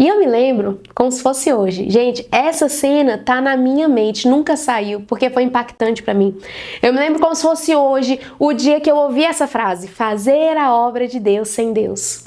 E eu me lembro como se fosse hoje. Gente, essa cena tá na minha mente, nunca saiu, porque foi impactante pra mim. Eu me lembro como se fosse hoje, o dia que eu ouvi essa frase: fazer a obra de Deus sem Deus.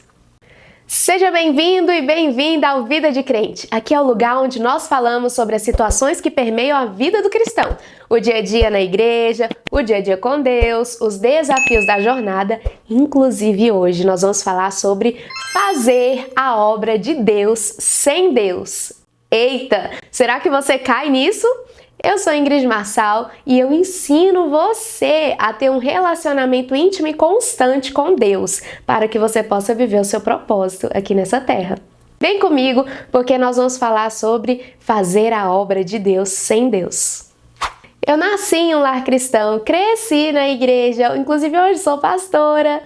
Seja bem-vindo e bem-vinda ao Vida de Crente. Aqui é o lugar onde nós falamos sobre as situações que permeiam a vida do cristão. O dia a dia na igreja, o dia a dia com Deus, os desafios da jornada. Inclusive hoje nós vamos falar sobre fazer a obra de Deus sem Deus. Eita, será que você cai nisso? Eu sou Ingrid Marçal e eu ensino você a ter um relacionamento íntimo e constante com Deus, para que você possa viver o seu propósito aqui nessa terra. Vem comigo, porque nós vamos falar sobre fazer a obra de Deus sem Deus. Eu nasci em um lar cristão, cresci na igreja, inclusive hoje sou pastora.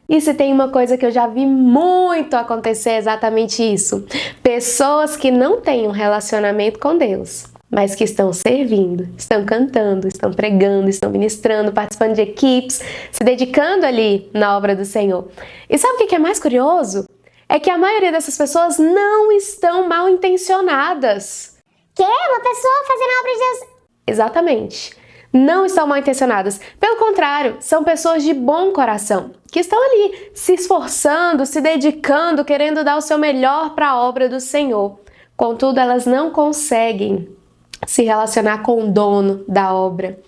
E se tem uma coisa que eu já vi muito acontecer, é exatamente isso. Pessoas que não têm um relacionamento com Deus, mas que estão servindo, estão cantando, estão pregando, estão ministrando, participando de equipes, se dedicando ali na obra do Senhor. E sabe o que é mais curioso? É que a maioria dessas pessoas não estão mal intencionadas. Que? Uma pessoa fazendo a obra de Deus? Exatamente. Não estão mal intencionadas. Pelo contrário, são pessoas de bom coração, que estão ali se esforçando, se dedicando, querendo dar o seu melhor para a obra do Senhor. Contudo, elas não conseguem se relacionar com o dono da obra.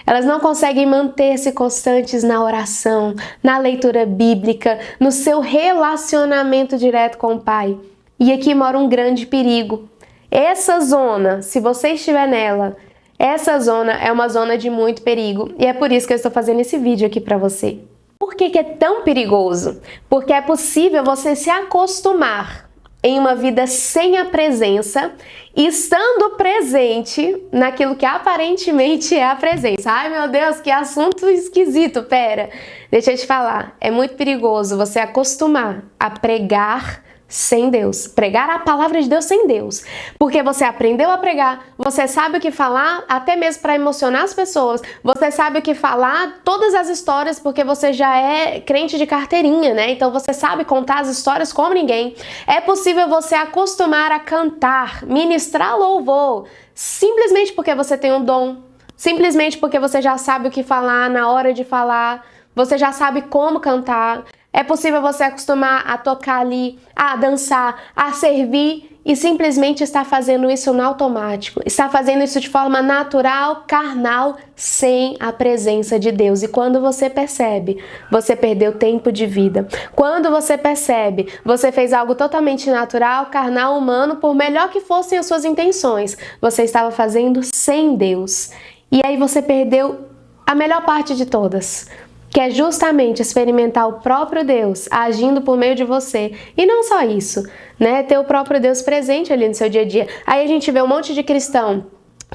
Elas não conseguem manter-se constantes na oração, na leitura bíblica, no seu relacionamento direto com o Pai. E aqui mora um grande perigo. Essa zona, se você estiver nela, essa zona é uma zona de muito perigo. E é por isso que eu estou fazendo esse vídeo aqui para você. Por que é tão perigoso? Porque é possível você se acostumar em uma vida sem a presença, estando presente naquilo que aparentemente é a presença. Ai meu Deus, que assunto esquisito, pera. Deixa eu te falar, é muito perigoso você acostumar a pregar sem Deus, pregar a palavra de Deus sem Deus, porque você aprendeu a pregar, você sabe o que falar, até mesmo para emocionar as pessoas, você sabe o que falar, todas as histórias, porque você já é crente de carteirinha, né? Então você sabe contar as histórias como ninguém. É possível você acostumar a cantar, ministrar louvor, simplesmente porque você tem um dom, simplesmente porque você já sabe o que falar na hora de falar, você já sabe como cantar. É possível você acostumar a tocar ali, a dançar, a servir e simplesmente estar fazendo isso no automático. Estar fazendo isso de forma natural, carnal, sem a presença de Deus. E quando você percebe, você perdeu tempo de vida. Quando você percebe, você fez algo totalmente natural, carnal, humano, por melhor que fossem as suas intenções. Você estava fazendo sem Deus. E aí você perdeu a melhor parte de todas, que é justamente experimentar o próprio Deus agindo por meio de você. E não só isso, né? Ter o próprio Deus presente ali no seu dia a dia. Aí a gente vê um monte de cristão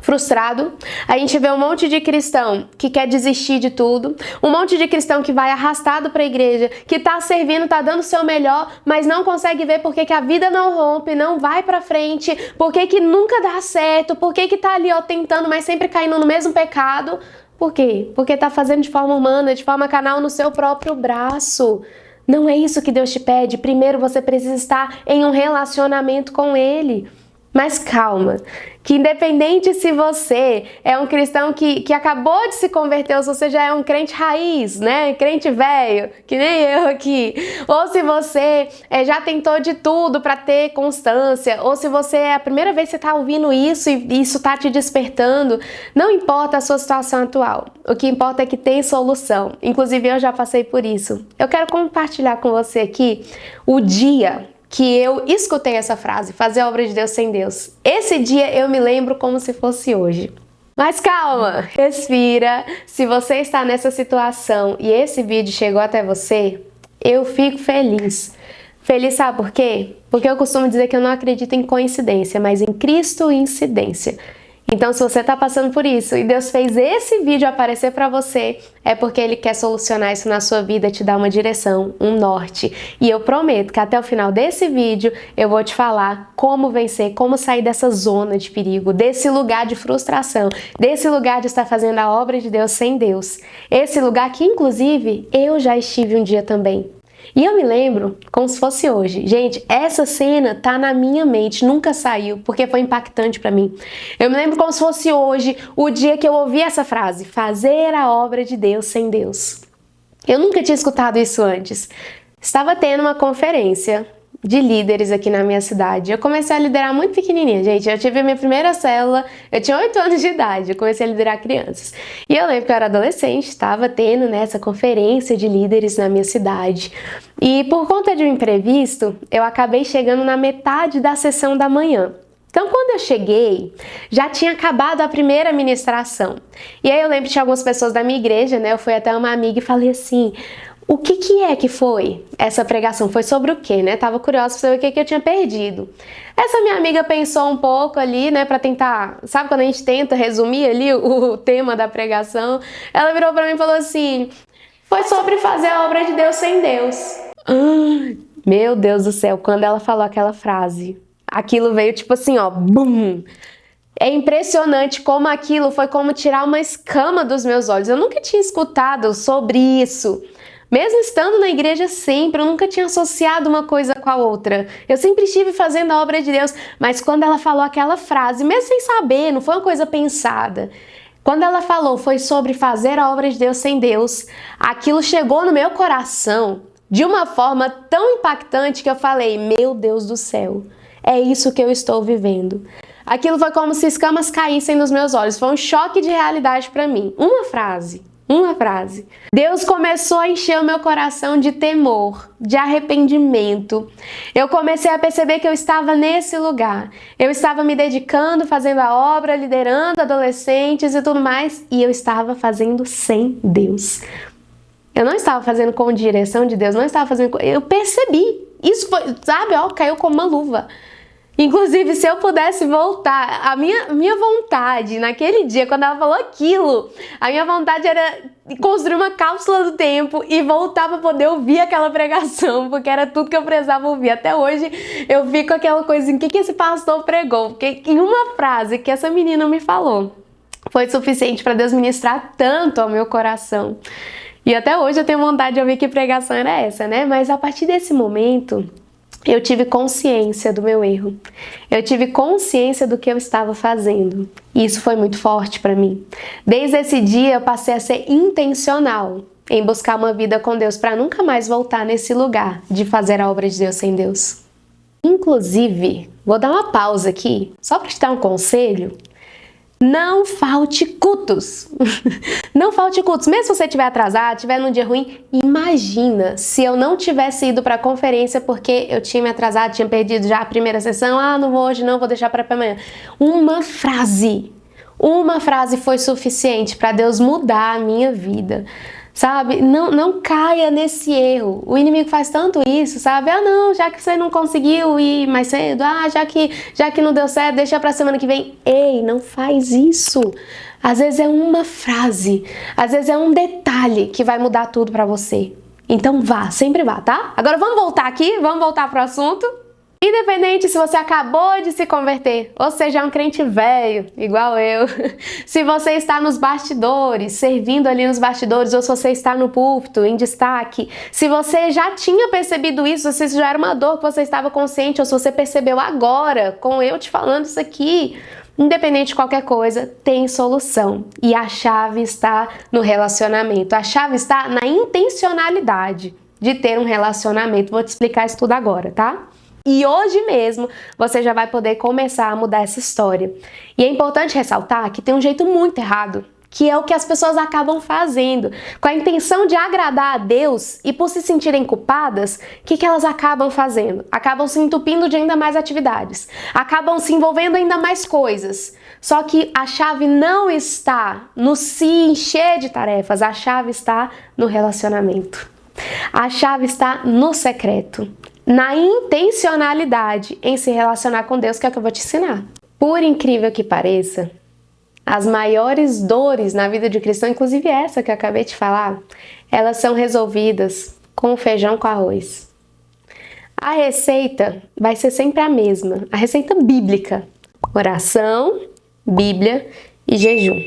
frustrado, a gente vê um monte de cristão que quer desistir de tudo, um monte de cristão que vai arrastado para a igreja, que tá servindo, tá dando o seu melhor, mas não consegue ver por que a vida não rompe, não vai para frente, por que nunca dá certo, por que tá ali ó, tentando, mas sempre caindo no mesmo pecado. Por quê? Porque está fazendo de forma humana, de forma carnal, no seu próprio braço. Não é isso que Deus te pede. Primeiro você precisa estar em um relacionamento com Ele. Mas calma, que independente se você é um cristão que acabou de se converter, ou se você já é um crente raiz, né? Crente velho, que nem eu aqui. Ou se você já tentou de tudo para ter constância, ou se você é a primeira vez que você está ouvindo isso e isso está te despertando, não importa a sua situação atual. O que importa é que tem solução. Inclusive eu já passei por isso. Eu quero compartilhar com você aqui o dia que eu escutei essa frase, fazer a obra de Deus sem Deus. Esse dia eu me lembro como se fosse hoje. Mas calma, respira. Se você está nessa situação e esse vídeo chegou até você, eu fico feliz. Feliz sabe por quê? Porque eu costumo dizer que eu não acredito em coincidência, mas em Cristo incidência. Então, se você está passando por isso e Deus fez esse vídeo aparecer para você, é porque Ele quer solucionar isso na sua vida, te dar uma direção, um norte. E eu prometo que até o final desse vídeo eu vou te falar como vencer, como sair dessa zona de perigo, desse lugar de frustração, desse lugar de estar fazendo a obra de Deus sem Deus. Esse lugar que, inclusive, eu já estive um dia também. E eu me lembro como se fosse hoje. Gente, essa cena tá na minha mente, nunca saiu, porque foi impactante pra mim. Eu me lembro como se fosse hoje, o dia que eu ouvi essa frase: fazer a obra de Deus sem Deus. Eu nunca tinha escutado isso antes. Estava tendo uma conferência de líderes aqui na minha cidade. Eu comecei a liderar muito pequenininha, gente. Eu tive a minha primeira célula, eu tinha 8 anos de idade, eu comecei a liderar crianças. E eu lembro que eu era adolescente, estava tendo essa conferência de líderes na minha cidade. E por conta de um imprevisto, eu acabei chegando na metade da sessão da manhã. Então, quando eu cheguei, já tinha acabado a primeira ministração. E aí eu lembro que tinha algumas pessoas da minha igreja, né? Eu fui até uma amiga e falei assim: o que é que foi essa pregação? Foi sobre o quê, né? Tava curiosa pra saber o que eu tinha perdido. Essa minha amiga pensou um pouco ali, né, pra tentar, sabe quando a gente tenta resumir ali o tema da pregação? Ela virou pra mim e falou assim: foi sobre fazer a obra de Deus sem Deus. Meu Deus do céu, quando ela falou aquela frase, aquilo veio tipo assim, ó, bum! É impressionante como aquilo foi como tirar uma escama dos meus olhos. Eu nunca tinha escutado sobre isso. Mesmo estando na igreja sempre, eu nunca tinha associado uma coisa com a outra. Eu sempre estive fazendo a obra de Deus, mas quando ela falou aquela frase, mesmo sem saber, não foi uma coisa pensada. Quando ela falou foi sobre fazer a obra de Deus sem Deus, aquilo chegou no meu coração de uma forma tão impactante que eu falei: meu Deus do céu, é isso que eu estou vivendo. Aquilo foi como se escamas caíssem nos meus olhos, foi um choque de realidade para mim. Uma frase. Deus começou a encher o meu coração de temor, de arrependimento. Eu comecei a perceber que eu estava nesse lugar. Eu estava me dedicando, fazendo a obra, liderando adolescentes e tudo mais, e eu estava fazendo sem Deus. Eu não estava fazendo com direção de Deus, não estava fazendo. Eu percebi. Isso foi, sabe, ó, caiu como uma luva. Inclusive, se eu pudesse voltar, a minha vontade naquele dia, quando ela falou aquilo, a minha vontade era construir uma cápsula do tempo e voltar para poder ouvir aquela pregação, porque era tudo que eu precisava ouvir. Até hoje eu fico com aquela coisa, o que esse pastor pregou? Porque em uma frase que essa menina me falou, foi suficiente para Deus ministrar tanto ao meu coração. E até hoje eu tenho vontade de ouvir que pregação era essa, né? Mas a partir desse momento, eu tive consciência do meu erro. Eu tive consciência do que eu estava fazendo. E isso foi muito forte para mim. Desde esse dia eu passei a ser intencional em buscar uma vida com Deus para nunca mais voltar nesse lugar de fazer a obra de Deus sem Deus. Inclusive, vou dar uma pausa aqui, só para te dar um conselho. Não falte cultos. Não falte cultos. Mesmo se você estiver atrasado, estiver num dia ruim, imagina se eu não tivesse ido para a conferência porque eu tinha me atrasado, tinha perdido já a primeira sessão. Ah, não vou hoje não, vou deixar para amanhã. Uma frase foi suficiente para Deus mudar a minha vida. Sabe? Não caia nesse erro. O inimigo faz tanto isso, sabe? Ah, não, já que você não conseguiu ir mais cedo, já que não deu certo, deixa pra semana que vem. Ei, não faz isso. Às vezes é uma frase, às vezes é um detalhe que vai mudar tudo pra você. Então vá, sempre vá, tá? Agora vamos voltar aqui, vamos voltar pro assunto. Independente se você acabou de se converter, ou seja, é um crente velho, igual eu, se você está nos bastidores, servindo ali nos bastidores, ou se você está no púlpito, em destaque, se você já tinha percebido isso, se isso já era uma dor que você estava consciente, ou se você percebeu agora, com eu te falando isso aqui, independente de qualquer coisa, tem solução. E a chave está no relacionamento, a chave está na intencionalidade de ter um relacionamento. Vou te explicar isso tudo agora, tá? E hoje mesmo você já vai poder começar a mudar essa história. E é importante ressaltar que tem um jeito muito errado, que é o que as pessoas acabam fazendo. Com a intenção de agradar a Deus e por se sentirem culpadas, o que elas acabam fazendo? Acabam se entupindo de ainda mais atividades. Acabam se envolvendo ainda mais coisas. Só que a chave não está no se encher de tarefas, a chave está no relacionamento. A chave está no secreto. Na intencionalidade em se relacionar com Deus, que é o que eu vou te ensinar. Por incrível que pareça, as maiores dores na vida de cristão, inclusive essa que eu acabei de falar, elas são resolvidas com feijão com arroz. A receita vai ser sempre a mesma, a receita bíblica: oração, Bíblia e jejum.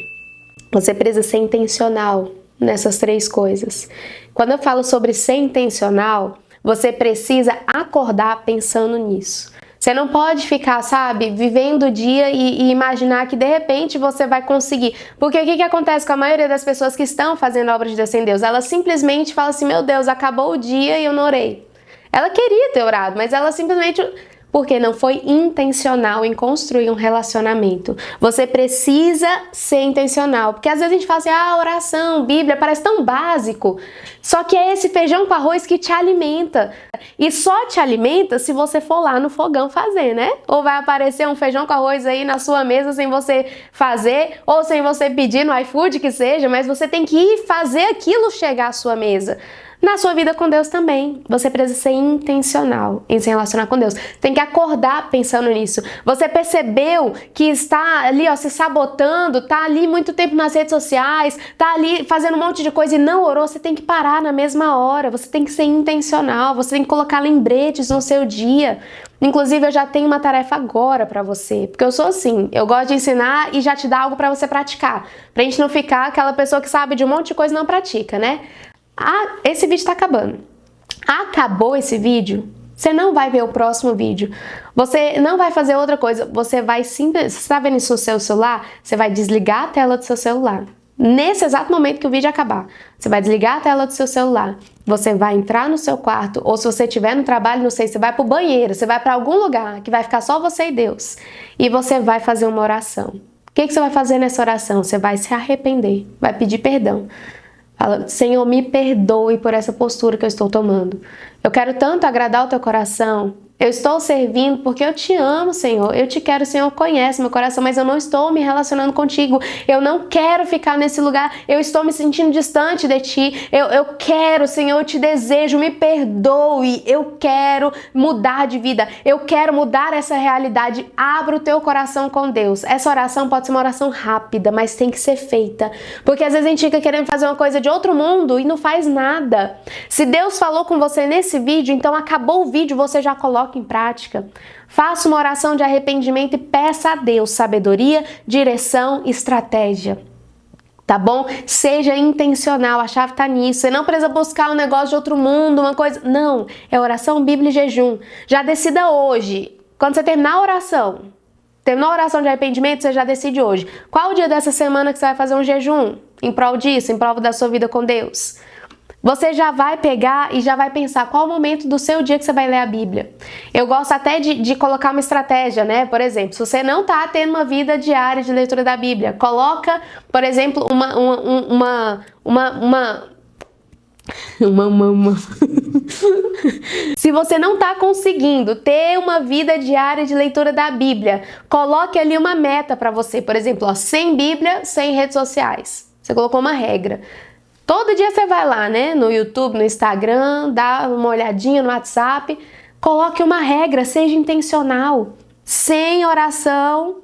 Você precisa ser intencional nessas três coisas. Quando eu falo sobre ser intencional, Você precisa acordar pensando nisso. Você não pode ficar, sabe, vivendo o dia e imaginar que de repente você vai conseguir. Porque o que acontece com a maioria das pessoas que estão fazendo obra de Deus sem Deus? Elas simplesmente falam assim, meu Deus, acabou o dia e eu não orei. Ela queria ter orado, mas ela simplesmente... Porque não foi intencional em construir um relacionamento. Você precisa ser intencional. Porque às vezes a gente fala assim, oração, Bíblia, parece tão básico. Só que é esse feijão com arroz que te alimenta. E só te alimenta se você for lá no fogão fazer, né? Ou vai aparecer um feijão com arroz aí na sua mesa sem você fazer, ou sem você pedir no iFood que seja, mas você tem que ir fazer aquilo chegar à sua mesa. Na sua vida com Deus também, você precisa ser intencional em se relacionar com Deus. Tem que acordar pensando nisso. Você percebeu que está ali, se sabotando, está ali muito tempo nas redes sociais, está ali fazendo um monte de coisa e não orou, você tem que parar na mesma hora. Você tem que ser intencional, você tem que colocar lembretes no seu dia. Inclusive, eu já tenho uma tarefa agora pra você, porque eu sou assim, eu gosto de ensinar e já te dar algo pra você praticar, pra gente não ficar aquela pessoa que sabe de um monte de coisa e não pratica, né? Esse vídeo tá acabando. Acabou esse vídeo, você não vai ver o próximo vídeo. Você não vai fazer outra coisa. Você vai simplesmente... Você tá vendo isso no seu celular? Você vai desligar a tela do seu celular. Nesse exato momento que o vídeo acabar. Você vai desligar a tela do seu celular. Você vai entrar no seu quarto. Ou se você estiver no trabalho, não sei, você vai pro banheiro. Você vai pra algum lugar que vai ficar só você e Deus. E você vai fazer uma oração. O que você vai fazer nessa oração? Você vai se arrepender. Vai pedir perdão. Fala, Senhor, me perdoe por essa postura que eu estou tomando. Eu quero tanto agradar o teu coração. Eu estou servindo porque eu te amo, Senhor. Eu te quero, Senhor, conhece meu coração, mas eu não estou me relacionando contigo. Eu não quero ficar nesse lugar. Eu estou me sentindo distante de ti. Eu quero, Senhor, eu te desejo, me perdoe. Eu quero mudar de vida. Eu quero mudar essa realidade. Abra o teu coração com Deus. Essa oração pode ser uma oração rápida, mas tem que ser feita. Porque às vezes a gente fica querendo fazer uma coisa de outro mundo e não faz nada. Se Deus falou com você nesse vídeo, então acabou o vídeo, você já coloca em prática. Faça uma oração de arrependimento e peça a Deus sabedoria, direção e estratégia. Tá bom? Seja intencional, a chave tá nisso. Você não precisa buscar um negócio de outro mundo, uma coisa... Não, é oração, Bíblia e jejum. Já decida hoje. Quando você terminar a oração, terminou a oração de arrependimento, você já decide hoje. Qual o dia dessa semana que você vai fazer um jejum? Em prol disso, em prol da sua vida com Deus. Você já vai pegar e já vai pensar qual o momento do seu dia que você vai ler a Bíblia. Eu gosto até de colocar uma estratégia, né? Por exemplo, se você não tá tendo uma vida diária de leitura da Bíblia, coloca, por exemplo, Se você não tá conseguindo ter uma vida diária de leitura da Bíblia, coloque ali uma meta para você. Por exemplo, sem Bíblia, sem redes sociais. Você colocou uma regra. Todo dia você vai lá, né, no YouTube, no Instagram, dá uma olhadinha no WhatsApp, coloque uma regra, seja intencional, sem oração,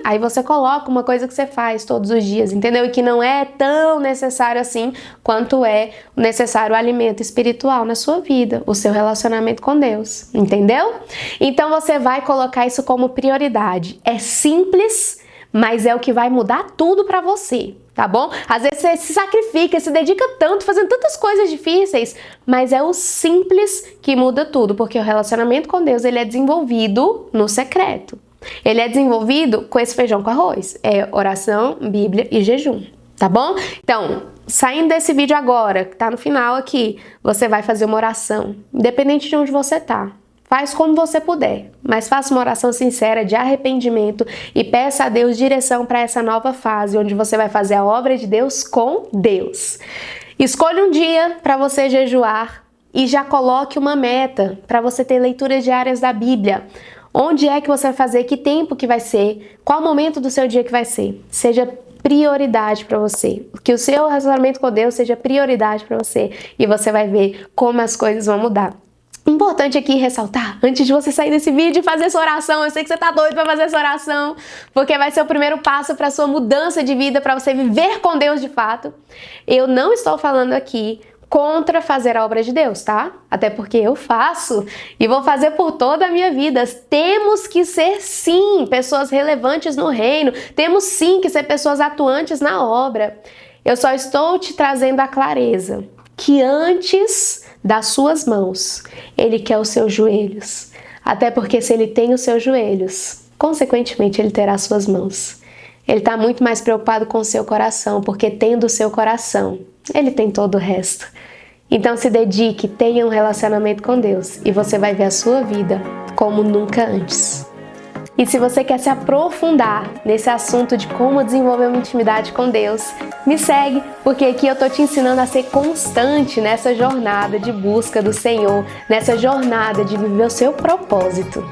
aí você coloca uma coisa que você faz todos os dias, entendeu? E que não é tão necessário assim quanto é necessário o alimento espiritual na sua vida, o seu relacionamento com Deus, entendeu? Então você vai colocar isso como prioridade. É simples, mas é o que vai mudar tudo pra você. Tá bom? Às vezes você se sacrifica, se dedica tanto, fazendo tantas coisas difíceis, mas é o simples que muda tudo, porque o relacionamento com Deus, ele é desenvolvido no secreto. Ele é desenvolvido com esse feijão com arroz. É oração, Bíblia e jejum, tá bom? Então, saindo desse vídeo agora, que tá no final aqui, você vai fazer uma oração, independente de onde você tá. Faz como você puder, mas faça uma oração sincera de arrependimento e peça a Deus direção para essa nova fase, onde você vai fazer a obra de Deus com Deus. Escolha um dia para você jejuar e já coloque uma meta para você ter leituras diárias da Bíblia. Onde é que você vai fazer? Que tempo que vai ser? Qual momento do seu dia que vai ser? Seja prioridade para você. Que o seu relacionamento com Deus seja prioridade para você e você vai ver como as coisas vão mudar. Importante aqui ressaltar, antes de você sair desse vídeo e fazer essa oração, eu sei que você tá doido pra fazer essa oração, porque vai ser o primeiro passo para sua mudança de vida, para você viver com Deus de fato. Eu não estou falando aqui contra fazer a obra de Deus, tá? Até porque eu faço e vou fazer por toda a minha vida. Temos que ser, sim, pessoas relevantes no reino. Temos, sim, que ser pessoas atuantes na obra. Eu só estou te trazendo a clareza que antes das suas mãos, Ele quer os seus joelhos. Até porque se Ele tem os seus joelhos, consequentemente Ele terá as suas mãos. Ele está muito mais preocupado com o seu coração, porque tendo o seu coração, Ele tem todo o resto. Então se dedique, tenha um relacionamento com Deus e você vai ver a sua vida como nunca antes. E se você quer se aprofundar nesse assunto de como desenvolver uma intimidade com Deus, me segue, porque aqui eu tô te ensinando a ser constante nessa jornada de busca do Senhor, nessa jornada de viver o seu propósito.